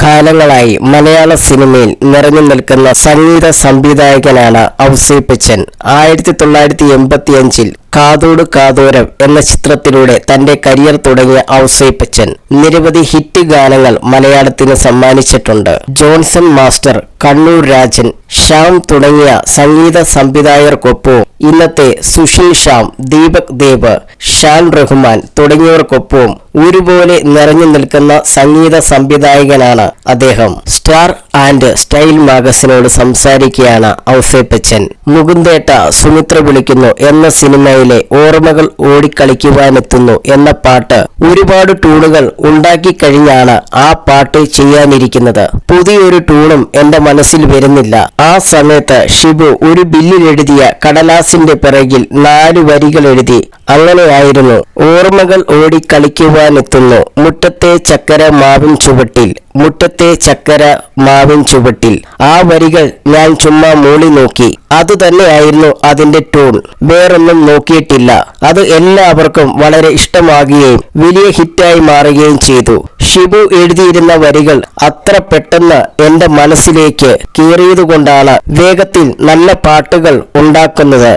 കാലങ്ങളായി മലയാള സിനിമയിൽ നിറഞ്ഞു നിൽക്കുന്ന സംഗീത സംവിധായകനാണ് ഔസേപ്പച്ചൻ. 1985 കാതോട് കാതോരം എന്ന ചിത്രത്തിലൂടെ തന്റെ കരിയർ തുടങ്ങിയ ഔസേപ്പച്ചൻ നിരവധി ഹിറ്റ് ഗാനങ്ങൾ മലയാളത്തിന് സമ്മാനിച്ചിട്ടുണ്ട്. ജോൺസൺ മാസ്റ്റർ, കണ്ണൂർ രാജൻ, ശ്യാം തുടങ്ങിയ സംഗീത സംവിധായകർക്കൊപ്പവും ഇന്നത്തെ സുശീൽ ശ്യാം, ദീപക് ദേവ്, ഷാൻ റഹ്മാൻ തുടങ്ങിയവർക്കൊപ്പവും ഒരുപോലെ നിറഞ്ഞു നിൽക്കുന്ന സംഗീത സംവിധായകനാണ് അദ്ദേഹം. സ്റ്റാർ ആൻഡ് സ്റ്റൈൽ മാഗസിനോട് സംസാരിക്കുകയാണ് ഔസേപ്പച്ചൻ. മുകുന്ദേട്ട സുമിത്ര വിളിക്കുന്നു എന്ന സിനിമയിലെ ഓർമ്മകൾ ഓടിക്കളിക്കുവാനെത്തുന്നു എന്ന പാട്ട് ഒരുപാട് ട്യൂണുകൾ ഉണ്ടാക്കി കഴിഞ്ഞാണ് ആ പാട്ട് ചെയ്യാനിരിക്കുന്നത്. പുതിയൊരു ട്യൂണും എന്റെ മനസ്സിൽ വരുന്നില്ല. ആ സമയത്ത് ഷിബു ഒരു ബില്ലിലെഴുതിയ കടലാസിന്റെ പിറകിൽ 4 വരികൾ എഴുതി. അങ്ങനെയായിരുന്നു ഓർമ്മകൾ ഓടിക്കളിക്കുവാനെത്തുന്നു മുറ്റത്തെ ചക്കര മാവിൻ ചുവട്ടിൽ, മുറ്റത്തെ ചക്കര മാവിൻ ചുവട്ടിൽ. ആ വരികൾ ഞാൻ ചുമ്മാ മൂളി നോക്കി. അതുതന്നെയായിരുന്നു അതിന്റെ ട്യൂൺ. വേറൊന്നും നോക്കിയിട്ടില്ല. അത് എല്ലാവർക്കും വളരെ ഇഷ്ടമാകുകയും വലിയ ഹിറ്റായി മാറുകയും ചെയ്തു. ഷിബു എഴുതിയിരുന്ന വരികൾ അത്ര പെട്ടെന്ന് എന്റെ മനസ്സിലേക്ക് കയറിയതുകൊണ്ടാണ് വേഗത്തിൽ നല്ല പാട്ടുകൾ ഉണ്ടാക്കുന്നത്.